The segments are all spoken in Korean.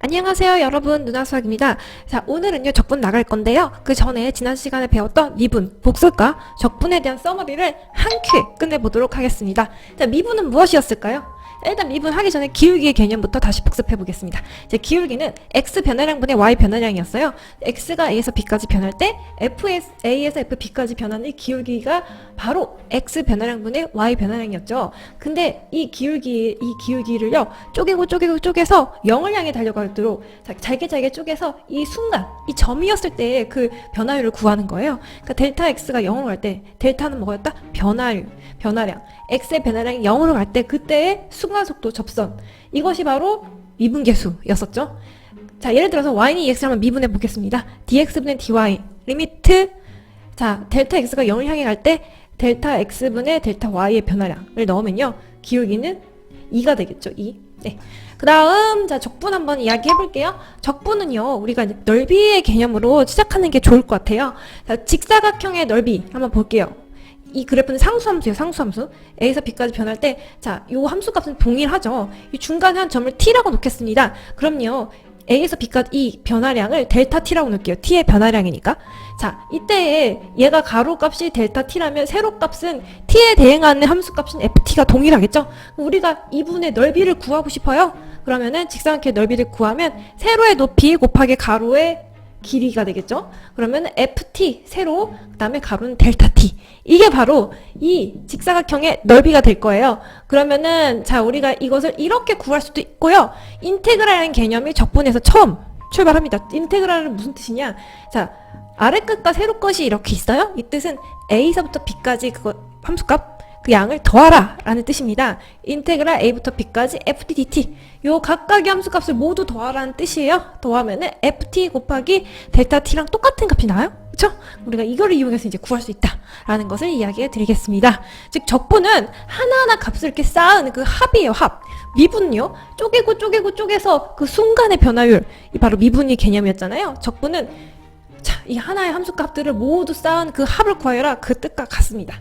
안녕하세요 여러분, 누나수학입니다. 자, 오늘은요 적분 나갈 건데요, 그 전에 지난 시간에 배웠던 미분, 복수과, 적분에 대한 서머리를 한 큐에 끝내보도록 하겠습니다. 자, 미분은 무엇이었을까요? 일단 미분 하기 전에 기울기의 개념부터 다시 복습해 보겠습니다. 이제 기울기는 x 변화량분의 y 변화량이었어요. x가 a에서 b까지 변할 때 a에서 fb까지 변하는 이 기울기가 바로 x 변화량분의 y 변화량이었죠. 근데 이 기울기를요 쪼개서 0을 향해 달려가도록 잘게 쪼개서 이 순간, 이 점이었을 때 그 변화율을 구하는 거예요. 그러니까 델타 x가 0으로 갈 때 델타는 뭐였다? 변화량. x의 변화량이 0으로 갈 때 그때의 순간속도 접선, 이것이 바로 미분계수였었죠. 자, 예를 들어서 y는 ex를 한번 미분해 보겠습니다. dx분의 dy 리미트, 자, 델타 x가 0을 향해 갈 때 델타 x분의 델타 y의 변화량을 넣으면요 기울기는 2가 되겠죠. 2. 네. 그 다음, 자, 적분 한번 이야기해 볼게요. 적분은요, 우리가 이제 넓이의 개념으로 시작하는 게 좋을 것 같아요. 자, 직사각형의 넓이 한번 볼게요. 이 그래프는 상수함수예요, 상수함수. a에서 b까지 변할 때, 자, 요 함수값은 동일하죠. 이 중간에 한 점을 t라고 놓겠습니다. 그럼요, a에서 b까지 이 변화량을 델타 t라고 놓을게요. t의 변화량이니까. 자, 이때에 얘가 가로값이 델타 t라면 세로값은 t에 대응하는 함수값인 ft가 동일하겠죠? 우리가 이분의 넓이를 구하고 싶어요. 그러면은 직사각형의 넓이를 구하면 세로의 높이 곱하기 가로의 길이가 되겠죠? 그러면 ft 세로, 그 다음에 가로는 델타 t, 이게 바로 이 직사각형의 넓이가 될 거예요. 그러면은 자, 우리가 이것을 이렇게 구할 수도 있고요, 인테그랄이라는 개념이 적분에서 처음 출발합니다. 인테그랄은 무슨 뜻이냐, 자, 아래 끝과 세로 끝이 이렇게 있어요. 이 뜻은 a서부터 b까지 그거 함수값, 그 양을 더하라 라는 뜻입니다. 인테그랄 a부터 b까지 ft dt, 요 각각의 함수값을 모두 더하라는 뜻이에요. 더하면은 ft 곱하기 델타 t랑 똑같은 값이 나와요. 그쵸? 우리가 이거를 이용해서 이제 구할 수 있다 라는 것을 이야기해 드리겠습니다. 즉, 적분은 하나하나 값을 이렇게 쌓은 그 합이에요, 합. 미분은요, 쪼개서 그 순간의 변화율, 이 바로 미분이 개념이었잖아요. 적분은, 자, 이 하나의 함수값들을 모두 쌓은 그 합을 구하여라, 그 뜻과 같습니다.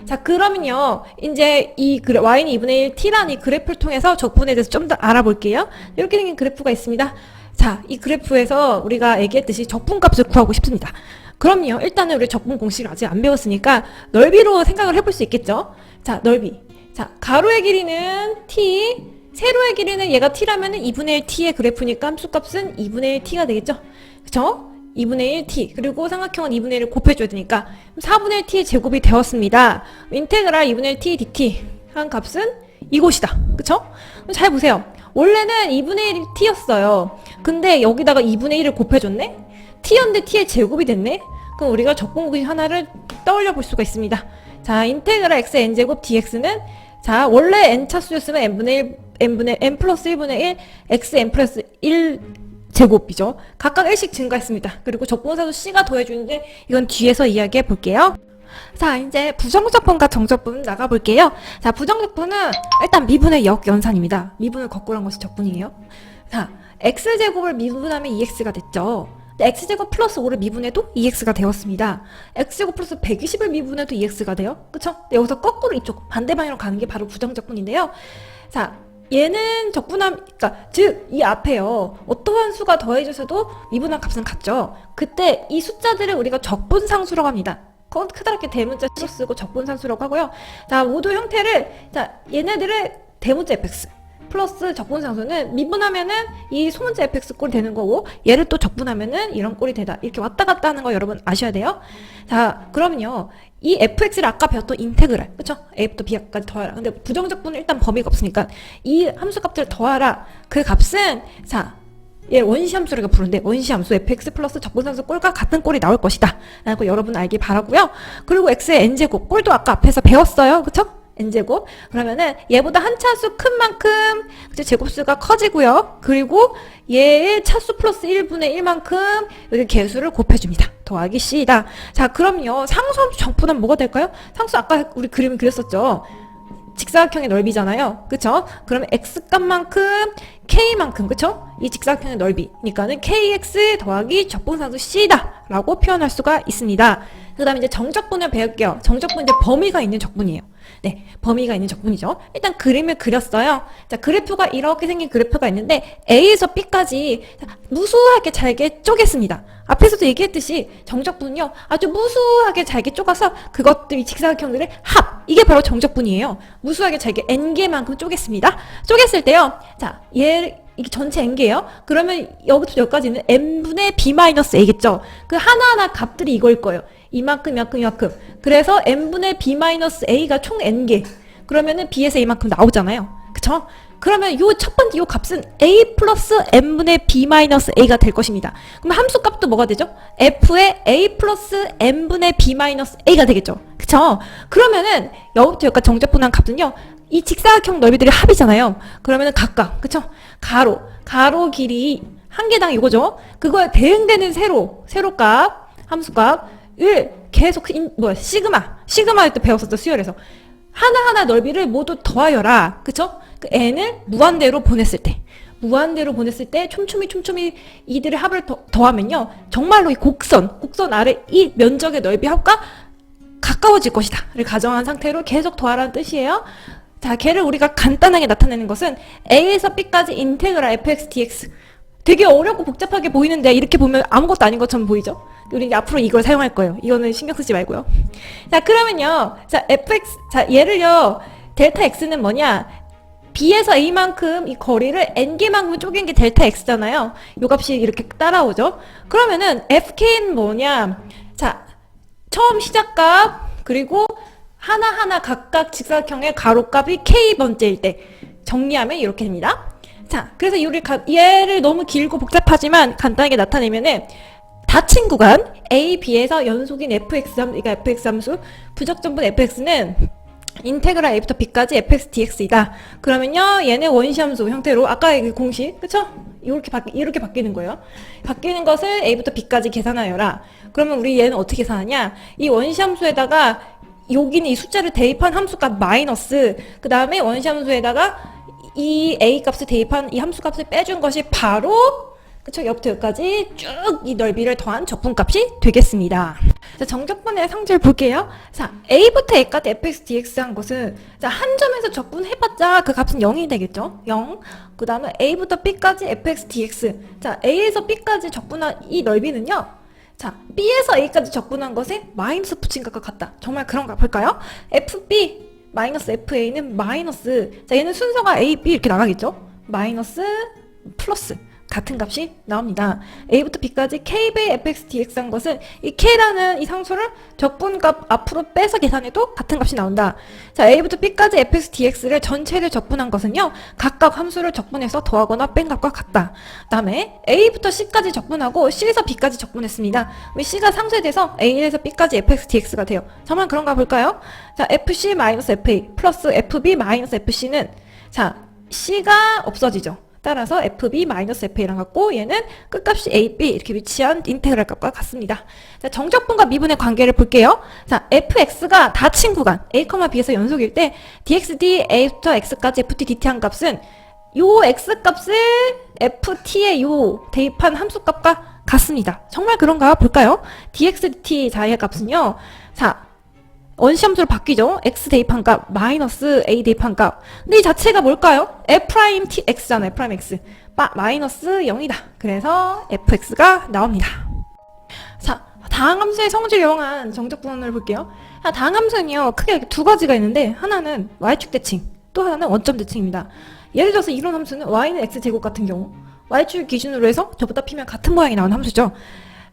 자, 그러면요, 이제 이 y는 2분의 1 t라는 이 그래프를 통해서 적분에 대해서 좀 더 알아볼게요. 이렇게 생긴 그래프가 있습니다. 자, 이 그래프에서 우리가 얘기했듯이 적분값을 구하고 싶습니다. 그럼요, 일단은 우리 적분 공식을 아직 안 배웠으니까 넓이로 생각을 해볼 수 있겠죠. 자, 넓이. 자, 가로의 길이는 t, 세로의 길이는 얘가 t라면은 2분의 1 t의 그래프니까 함수값은 2분의 1 t가 되겠죠. 그쵸? 2분의 1t, 그리고 삼각형은 2분의 1을 곱해줘야 되니까 4분의 1t의 제곱이 되었습니다. 인테그랄 2분의 1t dt 한 값은 이곳이다. 그쵸? 잘 보세요. 원래는 2분의 1t였어요. 근데 여기다가 2분의 1을 곱해줬네? t였는데 t의 제곱이 됐네? 그럼 우리가 적분공식 하나를 떠올려 볼 수가 있습니다. 자, 인테그랄 x n제곱 dx는, 자, 원래 n차수였으면 n 플러스 1분의 1 x n 플러스 1 제곱이죠. 각각 1씩 증가했습니다. 그리고 적분사도 c가 더해주는데 이건 뒤에서 이야기해 볼게요. 자, 이제 부정적분과 정적분 나가볼게요. 자, 부정적분은 일단 미분의 역연산입니다. 미분을 거꾸로 한 것이 적분이에요. 자, x제곱을 미분하면 2x가 됐죠. x제곱 플러스 5를 미분해도 2x가 되었습니다. x제곱 플러스 120을 미분해도 2x가 돼요. 그쵸? 여기서 거꾸로 이쪽 반대 방향으로 가는 게 바로 부정적분인데요. 자, 얘는 적분함, 그러니까 즉 이 앞에요, 어떠한 수가 더해져서도 미분한 값은 같죠. 그때 이 숫자들을 우리가 적분상수라고 합니다. 그건 크다랗게 대문자 C 쓰고 적분상수라고 하고요. 자, 모두 형태를, 자, 얘네들을 대문자 fx 플러스 적분상수는 미분하면은 이 소문자 fx 꼴이 되는 거고, 얘를 또 적분하면은 이런 꼴이 되다, 이렇게 왔다 갔다 하는 거 여러분 아셔야 돼요. 자, 그러면요, 이 fx를 아까 배웠던 인테그랄, 그쵸? a부터 b까지 더하라. 근데 부정적분은 일단 범위가 없으니까 이 함수값들을 더하라. 그 값은, 자, 얘 원시함수라고 부르는데, 원시함수 fx 플러스 적분상수 꼴과 같은 꼴이 나올 것이다 라는 거 여러분 알길 바라고요. 그리고 x의 n제곱 꼴도 아까 앞에서 배웠어요. 그쵸? n제곱. 그러면은 얘보다 한 차수 큰 만큼, 그쵸? 제곱수가 커지고요. 그리고 얘의 차수 플러스 1분의 1만큼 여기 개수를 곱해줍니다. 더하기 c다. 자, 그럼요, 상수함수 정분하면 뭐가 될까요? 상수 아까 우리 그림을 그렸었죠. 직사각형의 넓이잖아요. 그쵸? 그러면 x값만큼 k만큼, 그쵸? 이 직사각형의 넓이니까는 kx 더하기 적분상수 c다 라고 표현할 수가 있습니다. 그 다음에 이제 정적분을 배울게요. 정적분 이제 범위가 있는 적분이에요. 네, 범위가 있는 적분이죠. 일단 그림을 그렸어요. 자, 그래프가 이렇게 생긴 그래프가 있는데 A에서 B까지 무수하게 잘게 쪼갰습니다. 앞에서도 얘기했듯이 정적분은요, 아주 무수하게 잘게 쪼가서 그것들이 직사각형들의 합, 이게 바로 정적분이에요. 무수하게 잘게 n개만큼 쪼갰습니다. 쪼갰을 때요, 자, 이게 전체 n개예요. 그러면 여기부터 여기까지는 n분의 b-a겠죠. 그 하나하나 값들이 이거일 거예요. 이만큼, 이만큼, 이만큼. 그래서 n분의 b-a가 총 n개. 그러면은 b에서 이만큼 나오잖아요. 그쵸? 그러면 요 첫 번째 요 값은 a 플러스 n분의 b-a가 될 것입니다. 그럼 함수 값도 뭐가 되죠? f의 a 플러스 n분의 b-a가 되겠죠. 그쵸? 그러면은 여기부터 여기까지 정적분한 값은요, 이 직사각형 넓이들의 합이잖아요. 그러면은 각각, 그쵸? 가로 길이 한 개당 이거죠? 그거에 대응되는 세로값, 함수값을 계속, 시그마 때 배웠었죠, 수열에서. 하나하나 넓이를 모두 더하여라. 그쵸? 그 n을 무한대로 보냈을 때 촘촘히 이들의 합을 더하면요, 정말로 이 곡선 아래 이 면적의 넓이 합과 가까워질 것이다를 가정한 상태로 계속 더하라는 뜻이에요. 자, 걔를 우리가 간단하게 나타내는 것은 A에서 B까지 인테그랄 fx dx. 되게 어렵고 복잡하게 보이는데 이렇게 보면 아무것도 아닌 것처럼 보이죠? 우리 앞으로 이걸 사용할 거예요. 이거는 신경 쓰지 말고요. 자, 그러면요, 자, 얘를요, 델타 x는 뭐냐? B에서 A만큼 이 거리를 N개만큼 쪼갠 게 델타 x잖아요. 요 값이 이렇게 따라오죠? 그러면은 FK는 뭐냐? 자, 처음 시작값, 그리고 하나하나 각각 직사각형의 가로값이 K번째일 때 정리하면 이렇게 됩니다. 자, 그래서 얘를 너무 길고 복잡하지만 간단하게 나타내면은 닫힌 구간 A, B에서 연속인 그러니까 fx 함수, 부적정분 fx는 인테그랄 a부터 b까지 fx dx이다. 그러면요, 얘는 원시함수 형태로 아까 그 공식, 그쵸? 이렇게 바뀌는 거예요. 바뀌는 것을 a부터 b까지 계산하여라. 그러면 우리 얘는 어떻게 계산하냐? 이 원시함수에다가 여기는 이 숫자를 대입한 함수값 마이너스, 그 다음에 원시함수에다가 이 a 값을 대입한 이 함수값을 빼준 것이 바로, 그쵸? 여기부터 여기까지 쭉 이 넓이를 더한 적분값이 되겠습니다. 자, 정적분의 성질 볼게요. 자, a부터 a까지 fx dx 한 것은, 자, 한 점에서 적분해봤자 그 값은 0이 되겠죠? 0. 그 다음에 a부터 b까지 fx dx. 자, a에서 b까지 적분한 이 넓이는요, 자, b에서 a까지 적분한 것에 마이너스 붙인 것과 같다. 정말 그런가 볼까요? fb 마이너스 fa는 마이너스, 자, 얘는 순서가 a, b 이렇게 나가겠죠? 마이너스 플러스 같은 값이 나옵니다. a부터 b까지 k배의 fx dx 한 것은 이 k라는 이 상수를 적분값 앞으로 빼서 계산해도 같은 값이 나온다. 자, a부터 b까지 fx dx를 전체를 적분한 것은요, 각각 함수를 적분해서 더하거나 뺀 값과 같다. 그 다음에 a부터 c까지 적분하고 c에서 b까지 적분했습니다. c가 상수에 대해서 a에서 b까지 fx dx가 돼요. 정말 그런가 볼까요? 자, fc-fa 플러스 fb-fc는, 자, c가 없어지죠. 따라서 fb-fa랑 같고, 얘는 끝값이 ab 이렇게 위치한 인테그랄 값과 같습니다. 자, 정적분과 미분의 관계를 볼게요. 자, fx가 닫힌 구간 a, b에서 연속일 때 dxd a부터 x까지 ft dt 한 값은 요 x값을 ft에 요 대입한 함수값과 같습니다. 정말 그런가 볼까요? dx dt 자의 값은요, 자, 원시함수로 바뀌죠. x 대입한 값 마이너스 a 대입한 값. 근데 이 자체가 뭘까요? f'x잖아요. f'x. 마이너스 0이다. 그래서 fx가 나옵니다. 자, 다항함수의 성질 이용한 정적분을 볼게요. 다항함수는요, 크게 두 가지가 있는데, 하나는 y축 대칭, 또 하나는 원점 대칭입니다. 예를 들어서 이런 함수는 y는 x제곱 같은 경우, y축 기준으로 해서 저보다 피면 같은 모양이 나오는 함수죠.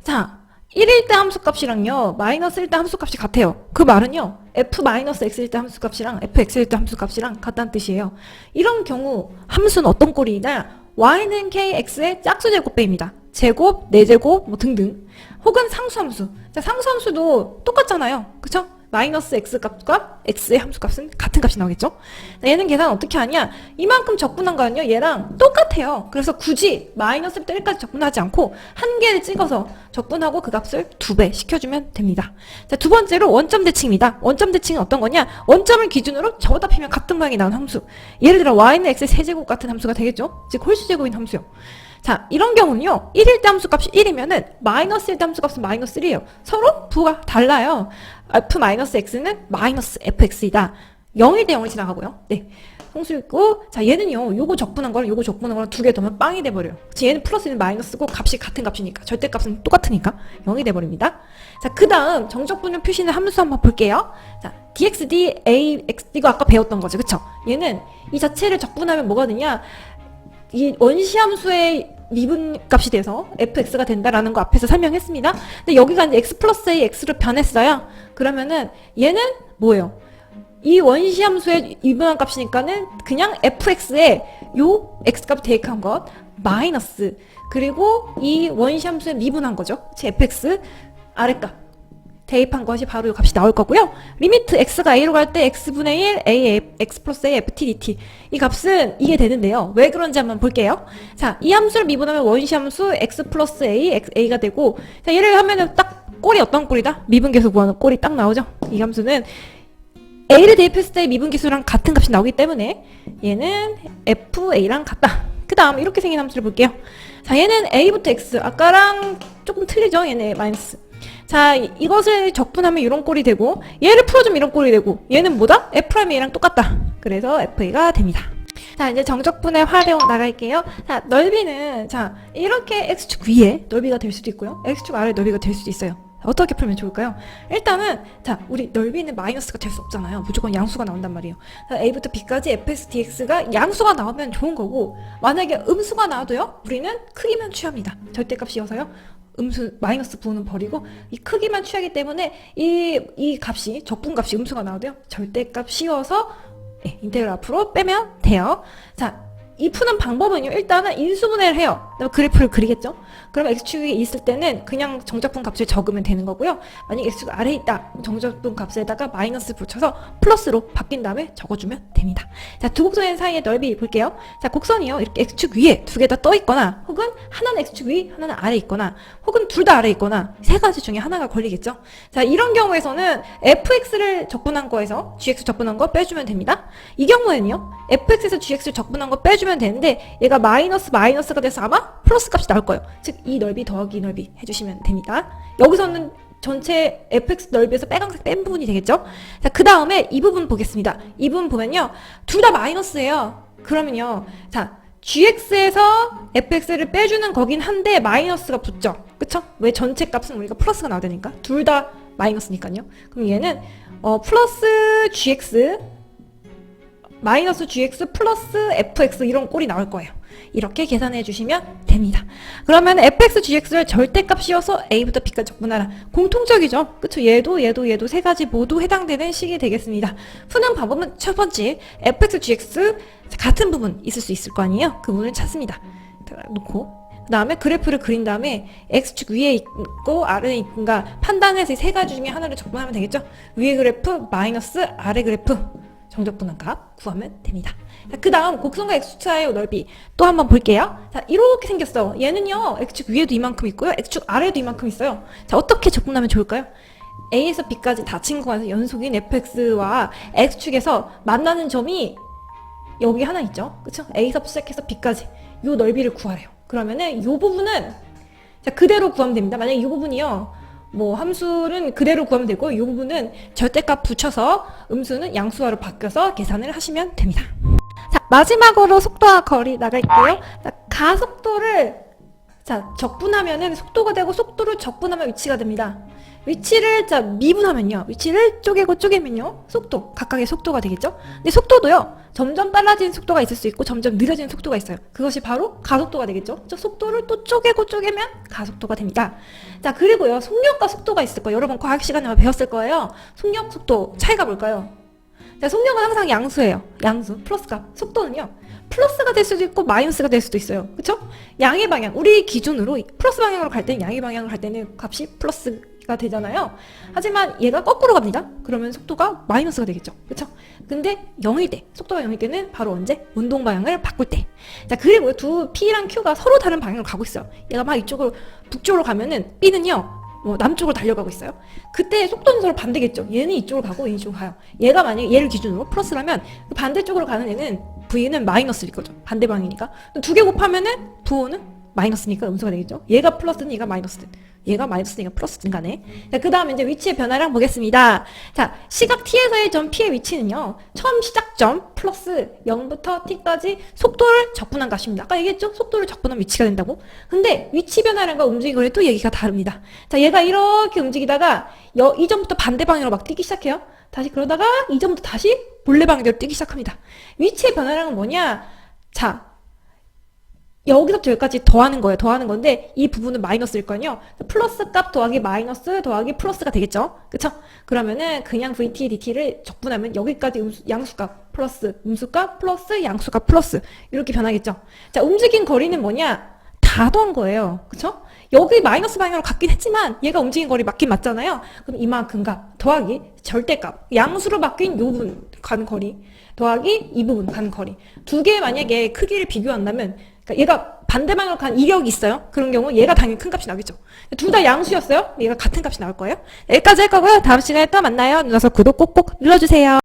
자, 1일 때 함수값이랑요, 마이너스 1때 함수값이 같아요. 그 말은요, f-x일 때 함수값이랑 fx일 때 함수값이랑 같다는 뜻이에요. 이런 경우 함수는 어떤 꼴이냐? y는 kx의 짝수제곱배입니다. 제곱, 4제곱, 뭐 등등. 혹은 상수함수. 자, 상수함수도 똑같잖아요. 그쵸? 마이너스 x 값과 x의 함수값은 같은 값이 나오겠죠? 자, 얘는 계산 어떻게 하냐? 이만큼 적분한 거는요, 얘랑 똑같아요. 그래서 굳이 마이너스 1부터 1까지 적분하지 않고 한 개를 찍어서 적분하고 그 값을 2배 시켜주면 됩니다. 자, 두 번째로 원점 대칭입니다. 원점 대칭은 어떤 거냐? 원점을 기준으로 저보다 피면 같은 모양이 나오는 함수. 예를 들어 y는 x의 세제곱 같은 함수가 되겠죠? 즉 홀수제곱인 함수요. 자, 이런 경우는요, 1일 때 함수값이 1이면은 마이너스 1때 함수값은 마이너스 1이에요. 서로 부호가 달라요. f-x는 마이너스 fx이다. 0일 때 0을 지나가고요. 네. 성수 있고, 자, 얘는요, 요거 적분한 거랑 요거 적분한 거랑 두 개 더하면 빵이 돼버려요. 그치, 얘는 플러스는 마이너스고 값이 같은 값이니까. 절대값은 똑같으니까 0이 돼버립니다. 자, 그 다음 정적분율 표시는 함수 한번 볼게요. 자, dxd, ax, 이거 아까 배웠던 거죠. 그쵸? 얘는 이 자체를 적분하면 뭐가 되냐? 이 원시함수의 미분값이 돼서 fx가 된다라는 거 앞에서 설명했습니다. 근데 여기가 이제 x 플러스 a, x로 변했어요. 그러면은 얘는 뭐예요? 이 원시함수의 미분한 값이니까는 그냥 fx에 요 x값 대입한 것 마이너스 그리고 이 원시함수의 미분한 거죠. 제 fx 아래값 대입한 것이 바로 이 값이 나올 거고요. 리미트 x가 a로 갈 때 x분의 1 a x 플러스 a ft dt 이 값은 이게 되는데요. 왜 그런지 한번 볼게요. 자, 이 함수를 미분하면 원시함수 x 플러스 a, a가 되고 자, 얘를 하면은 딱 꼴이 어떤 꼴이다? 미분계수 구하는 꼴이 딱 나오죠. 이 함수는 a를 대입했을 때 미분계수랑 같은 값이 나오기 때문에 얘는 fa랑 같다. 그 다음 이렇게 생긴 함수를 볼게요. 자, 얘는 a부터 x 아까랑 조금 틀리죠? 얘는 마이너스. 자, 이것을 적분하면 이런 꼴이 되고 얘를 풀어주면 이런 꼴이 되고 얘는 뭐다? f'a랑 똑같다. 그래서 fa가 됩니다. 자, 이제 정적분의 활용 나갈게요. 자, 넓이는 자 이렇게 x축 위에 넓이가 될 수도 있고요. x축 아래 넓이가 될 수도 있어요. 어떻게 풀면 좋을까요? 일단은 자 우리 넓이는 마이너스가 될 수 없잖아요. 무조건 양수가 나온단 말이에요. 자, a부터 b까지 fx dx가 양수가 나오면 좋은 거고 만약에 음수가 나와도요 우리는 크기만 취합니다. 절대값이어서요 음수 마이너스 부호는 버리고 이 크기만 취하기 때문에 이 값이 적분값이 음수가 나와도요 절대값 씌워서 인테그럴 앞으로 빼면 돼요. 자, 이 푸는 방법은요 일단은 인수분해를 해요. 그래프를 그리겠죠. 그러면 x축이 있을 때는 그냥 정적분 값을 적으면 되는 거고요. 만약 x축 아래에 있다 정적분 값에다가 마이너스 붙여서 플러스로 바뀐 다음에 적어주면 됩니다. 자, 두 곡선 사이의 넓이 볼게요. 자, 곡선이요 이렇게 x축 위에 두 개 다 떠 있거나 혹은 하나는 x축 위 하나는 아래 있거나 혹은 둘 다 아래 있거나 세 가지 중에 하나가 걸리겠죠. 자, 이런 경우에서는 fx를 적분한 거에서 gx 적분한 거 빼주면 됩니다. 이 경우에는요 fx에서 gx를 적분한 거 빼주면 되는데 얘가 마이너스가 돼서 아마 플러스 값이 나올 거예요. 즉 이 넓이 더하기 이 넓이 해주시면 됩니다. 여기서는 전체 fx 넓이에서 빨간색 뺀 부분이 되겠죠. 자, 그 다음에 이 부분 보겠습니다. 이 부분 보면요 둘 다 마이너스예요. 그러면요 자 gx에서 fx를 빼주는 거긴 한데 마이너스가 붙죠. 그쵸? 왜 전체 값은 우리가 플러스가 나와야 되니까 둘 다 마이너스니까요. 그럼 얘는 플러스 gx 마이너스 gx 플러스 fx 이런 꼴이 나올 거예요. 이렇게 계산해 주시면 됩니다. 그러면 fx, gx를 절대값 씌워서 a부터 b까지 적분하라. 공통적이죠? 그쵸? 얘도 세 가지 모두 해당되는 식이 되겠습니다. 푸는 방법은 첫 번째, fx, gx 같은 부분 있을 수 있을 거 아니에요? 그 부분을 찾습니다. 놓고 그 다음에 그래프를 그린 다음에 x축 위에 있고 아래에 있는가 판단해서 이 세 가지 중에 하나를 적분하면 되겠죠? 위에 그래프 마이너스 아래 그래프 정적분한 값 구하면 됩니다. 자, 그 다음 곡선과 x축차의 넓이 또 한번 볼게요. 자, 이렇게 생겼어. 얘는요 x축 위에도 이만큼 있고요 x축 아래에도 이만큼 있어요. 자, 어떻게 적분하면 좋을까요? a에서 b까지 다 친구가 연속인 fx와 x축에서 만나는 점이 여기 하나 있죠. 그쵸? a에서 시작해서 b까지 요 넓이를 구하래요. 그러면은 요 부분은 자, 그대로 구하면 됩니다. 만약에 이 부분이요 뭐 함수는 그대로 구하면 되고 이 부분은 절대값 붙여서 음수는 양수화로 바뀌어서 계산을 하시면 됩니다. 자, 마지막으로 속도와 거리 나갈게요. 자, 가속도를 자 적분하면은 속도가 되고 속도를 적분하면 위치가 됩니다. 위치를 자 미분하면요 위치를 쪼개고 쪼개면요 속도 각각의 속도가 되겠죠. 근데 속도도요 점점 빨라지는 속도가 있을 수 있고 점점 느려지는 속도가 있어요. 그것이 바로 가속도가 되겠죠. 저 속도를 또 쪼개고 쪼개면 가속도가 됩니다. 자, 그리고요 속력과 속도가 있을 거예요. 여러분 과학 시간에 배웠을 거예요. 속력, 속도 차이가 뭘까요? 자, 속력은 항상 양수예요. 양수 플러스값. 속도는요 플러스가 될 수도 있고 마이너스가 될 수도 있어요. 그쵸? 양의 방향 우리 기준으로 플러스 방향으로 갈 때는 양의 방향으로 갈 때는 값이 플러스가 되잖아요. 하지만 얘가 거꾸로 갑니다. 그러면 속도가 마이너스가 되겠죠. 그쵸? 근데 0일 때 속도가 0일 때는 바로 언제? 운동 방향을 바꿀 때. 자, 그리고 두 P랑 Q가 서로 다른 방향으로 가고 있어요. 얘가 막 이쪽으로 북쪽으로 가면은 B는요 뭐 남쪽으로 달려가고 있어요. 그때 속도는 서로 반대겠죠. 얘는 이쪽으로 가고 얘는 이쪽으로 가요. 얘가 만약에 얘를 기준으로 플러스라면 반대쪽으로 가는 애는 V는 마이너스일 거죠. 반대 방향이니까. 두 개 곱하면은 부호는 마이너스니까 음수가 되겠죠. 얘가 플러스든 얘가 마이너스든. 얘가 마이너스든 얘가 플러스든 간에. 자, 그 다음에 이제 위치의 변화량 보겠습니다. 자, 시각 t에서의 점 p의 위치는요. 처음 시작점 플러스 0부터 t까지 속도를 적분한 값입니다. 아까 얘기했죠? 속도를 적분한 위치가 된다고. 근데 위치 변화량과 움직임 거리 또 얘기가 다릅니다. 자, 얘가 이렇게 움직이다가 이 점부터 반대 방향으로 막 뛰기 시작해요. 다시 그러다가 이 점부터 다시 본래 방향대로 뛰기 시작합니다. 위치의 변화량은 뭐냐? 자, 여기서부터 여기까지 더하는 거예요. 더하는 건데 이 부분은 마이너스일 거요. 플러스 값 더하기 마이너스 더하기 플러스가 되겠죠. 그쵸? 그러면은 그냥 VT, DT를 적분하면 여기까지 양수값 플러스 음수값 플러스 양수값 플러스 이렇게 변하겠죠. 자, 움직인 거리는 뭐냐? 다 더한 거예요. 그쵸? 여기 마이너스 방향으로 갔긴 했지만 얘가 움직인 거리 맞긴 맞잖아요. 그럼 이만큼 값 더하기 절대값 양수로 바뀐 요 부분 가는 거리 더하기 이 부분 가는 거리 두 개 만약에 크기를 비교한다면 그러니까 얘가 반대 방향으로 간 이력이 있어요. 그런 경우 얘가 당연히 큰 값이 나오겠죠. 둘 다 양수였어요. 얘가 같은 값이 나올 거예요. 여기까지 할 거고요. 다음 시간에 또 만나요. 눌러서 구독 꼭꼭 눌러주세요.